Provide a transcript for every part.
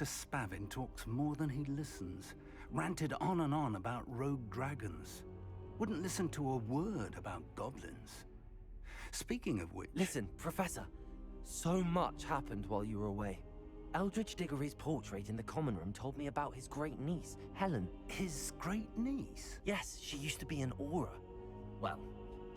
Spavin talks more than he listens. Ranted on and on about rogue dragons. Wouldn't listen to a word about goblins. Speaking of which... Listen, Professor. So much happened while you were away. Eldridge Diggory's portrait in the common room told me about his great niece, Helen. His great niece? Yes, she used to be an Auror. Well,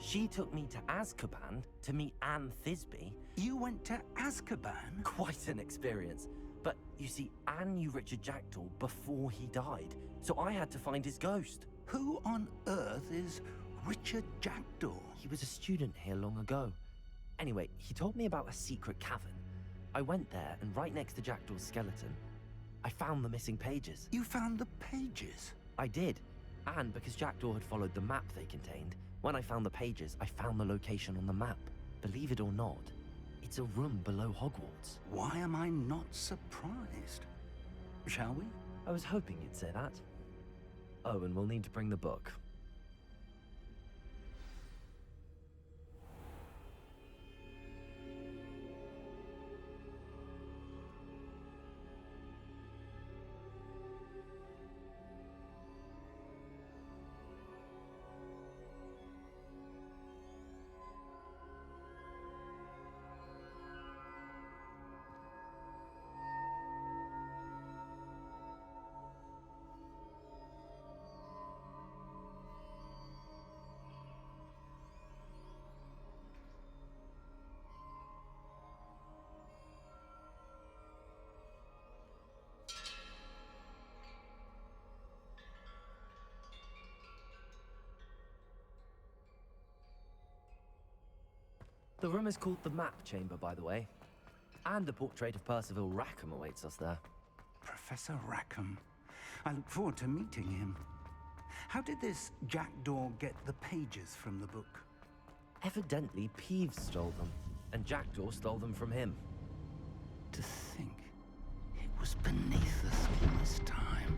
she took me to Azkaban to meet Anne Thisbe. You went to Azkaban? Quite an experience. But you see, Anne knew Richard Jackdaw before he died, so I had to find his ghost. Who on earth is Richard Jackdaw? He was a student here long ago. Anyway, he told me about a secret cavern. I went there, and right next to Jackdaw's skeleton, I found the missing pages. You found the pages? I did. And because Jackdaw had followed the map they contained, when I found the pages, I found the location on the map. Believe it or not, it's a room below Hogwarts. Why am I not surprised? Shall we? I was hoping you'd say that. Oh, and we'll need to bring the book. The room is called the Map Chamber, by the way. And a portrait of Percival Rackham awaits us there. Professor Rackham. I look forward to meeting him. How did this Jackdaw get the pages from the book? Evidently, Peeves stole them, and Jackdaw stole them from him. To think, it was beneath us all this time.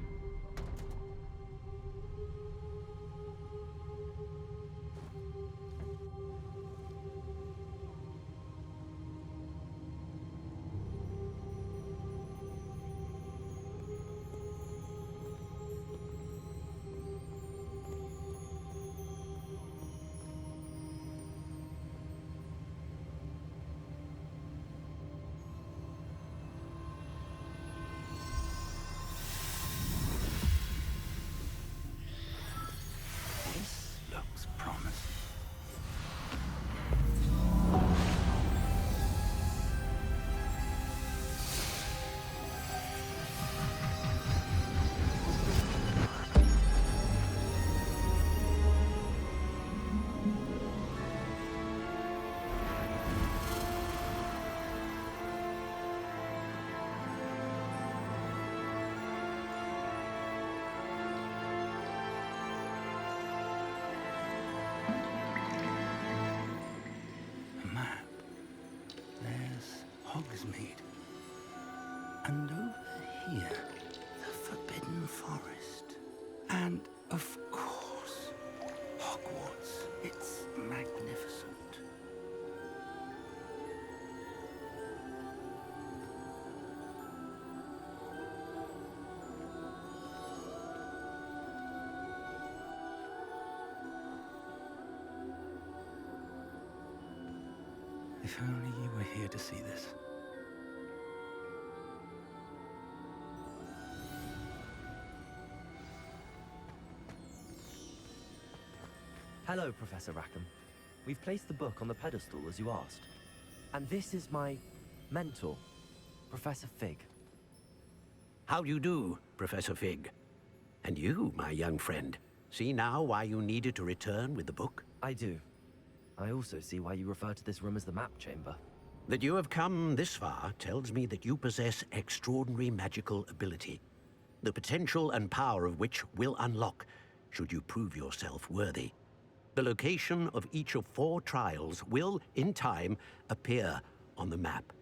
Looks promising. Hogsmeade. And over here, the Forbidden Forest. And, of course, Hogwarts. It's magnificent. If only you were here to see this. Hello, Professor Rackham. We've placed the book on the pedestal as you asked. And this is my mentor, Professor Fig. How do you do, Professor Fig? And you, my young friend, see now why you needed to return with the book? I do. I also see why you refer to this room as the Map Chamber. That you have come this far tells me that you possess extraordinary magical ability, the potential and power of which will unlock should you prove yourself worthy. The location of each of 4 trials will, in time, appear on the map.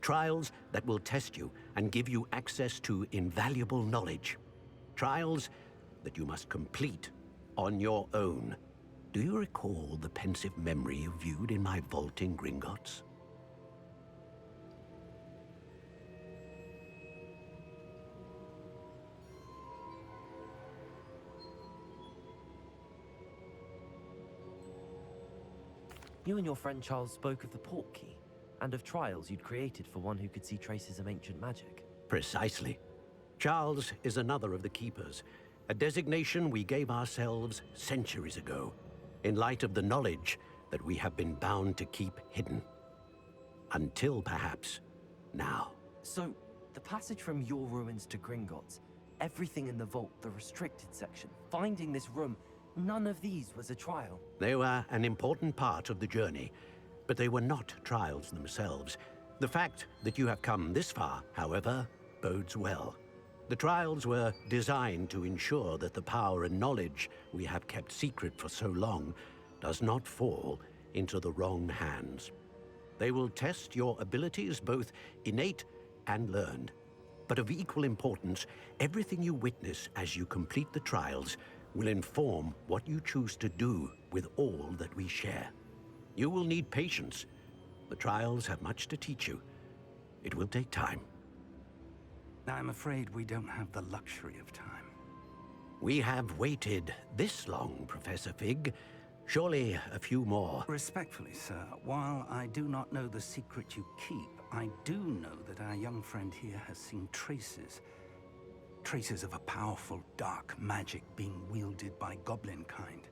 Trials that will test you and give you access to invaluable knowledge. Trials that you must complete on your own. Do you recall the pensive memory you viewed in my vault in Gringotts? You and your friend Charles spoke of the port key, and of trials you'd created for one who could see traces of ancient magic. Precisely. Charles is another of the Keepers, a designation we gave ourselves centuries ago, in light of the knowledge that we have been bound to keep hidden. Until, perhaps, now. So, the passage from your ruins to Gringotts, everything in the vault, the restricted section, finding this room, none of these was a trial. They were an important part of the journey, but they were not trials themselves. The fact that you have come this far, however, bodes well. The trials were designed to ensure that the power and knowledge we have kept secret for so long does not fall into the wrong hands. They will test your abilities, both innate and learned. But of equal importance, everything you witness as you complete the trials will inform what you choose to do with all that we share. You will need patience. The trials have much to teach you. It will take time. I'm afraid we don't have the luxury of time. We have waited this long, Professor Fig. Surely a few more. Respectfully, sir, while I do not know the secret you keep, I do know that our young friend here has seen traces. Traces of a powerful dark magic being wielded by goblin kind.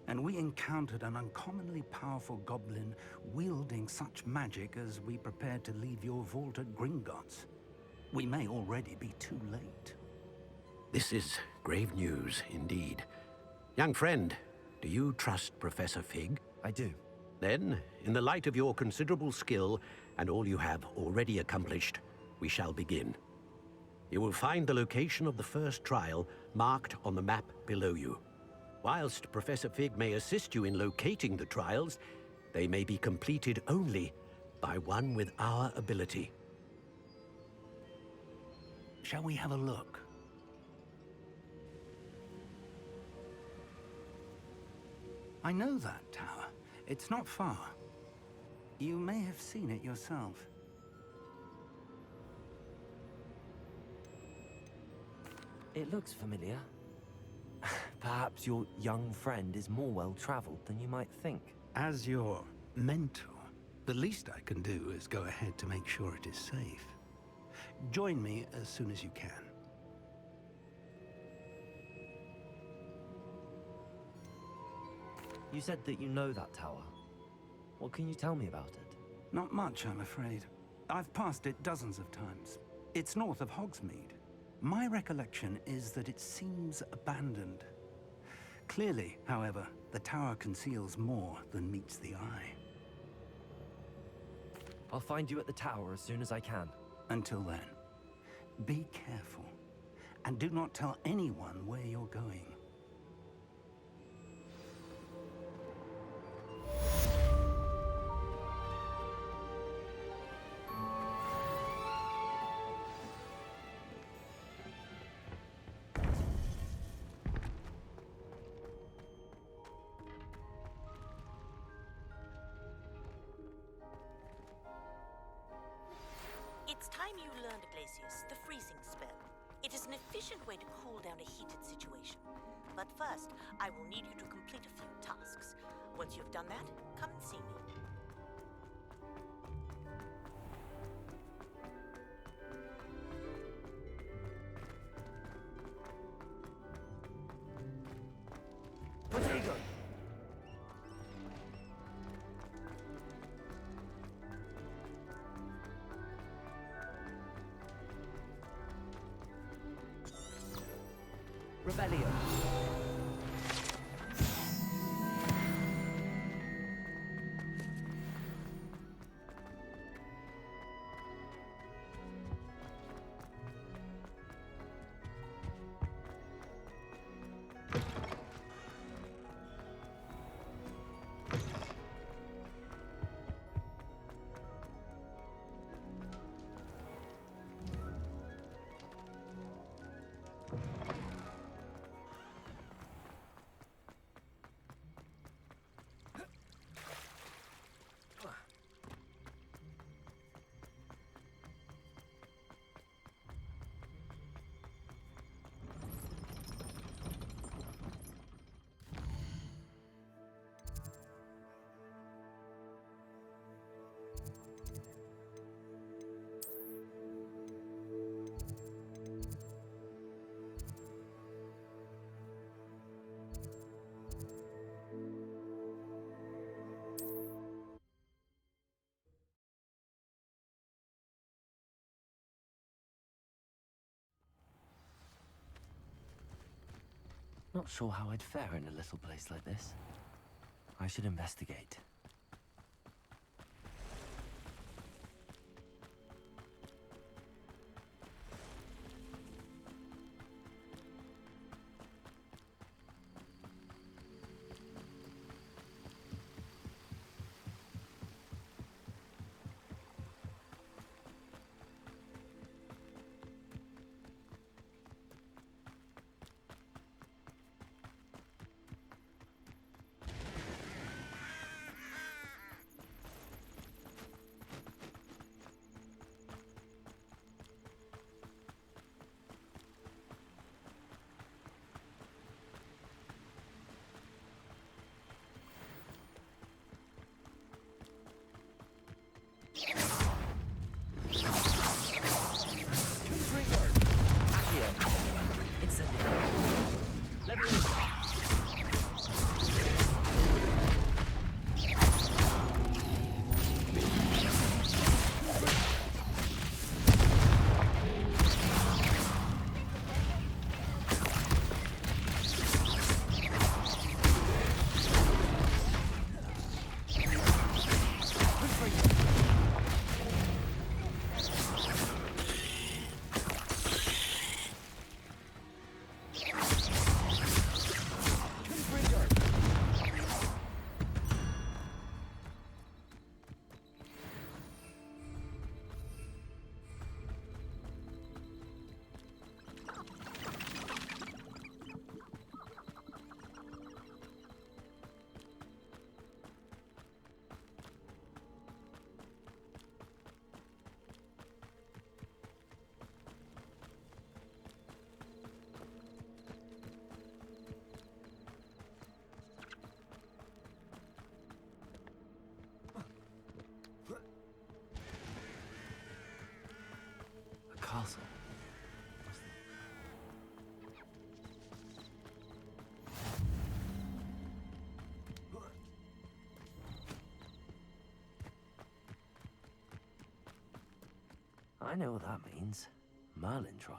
And we encountered an uncommonly powerful goblin wielding such magic as we prepared to leave your vault at Gringotts. We may already be too late. This is grave news indeed. Young friend, do you trust Professor Fig? I do. Then, in the light of your considerable skill and all you have already accomplished, we shall begin. You will find the location of the first trial marked on the map below you. Whilst Professor Fig may assist you in locating the trials, they may be completed only by one with our ability. Shall we have a look? I know that tower. It's not far. You may have seen it yourself. It looks familiar. Perhaps your young friend is more well-traveled than you might think. As your mentor, the least I can do is go ahead to make sure it is safe. Join me as soon as you can. You said that you know that tower. What can you tell me about it? Not much, I'm afraid. I've passed it dozens of times. It's north of Hogsmeade. My recollection is that it seems abandoned. Clearly, however, the tower conceals more than meets the eye. I'll find you at the tower as soon as I can. Until then, be careful, and do not tell anyone where you're going. It's time you learned, Glacius, the freezing spell. It is an efficient way to cool down a heated situation. But first, I will need you to complete a few tasks. Once you've done that, come and see me. Potato! Rebellion. Not sure how I'd fare in a little place like this. I should investigate. Castle. I know what that means. Merlin trial.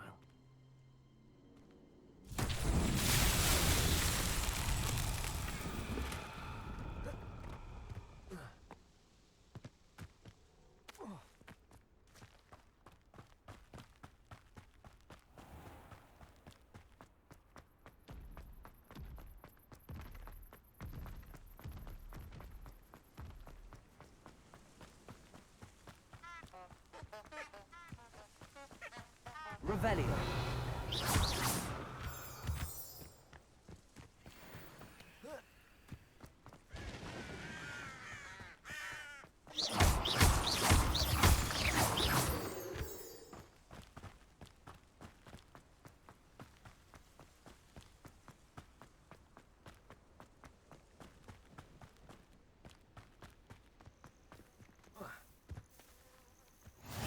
Revelio.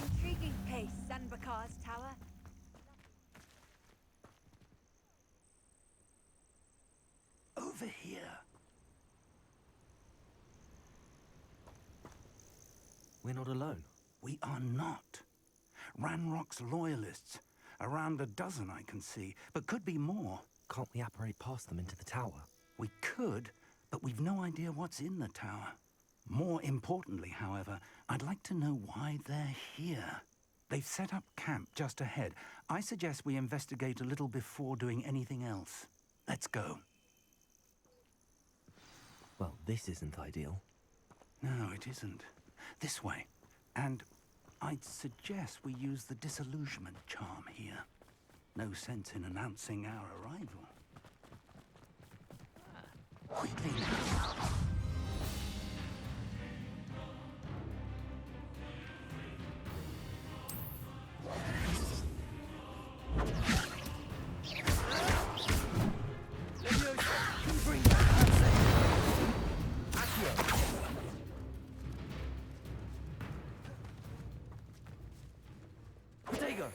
Intriguing case, Sanbakar's tower. Over here. We're not alone. We are not. Ranrock's loyalists. Around a dozen I can see, but could be more. Can't we apparate past them into the tower? We could, but we've no idea what's in the tower. More importantly, however, I'd like to know why they're here. They've set up camp just ahead. I suggest we investigate a little before doing anything else. Let's go. Well, this isn't ideal. No, it isn't. This way. And I'd suggest we use the disillusionment charm here. No sense in announcing our arrival. Quickly now. Potato!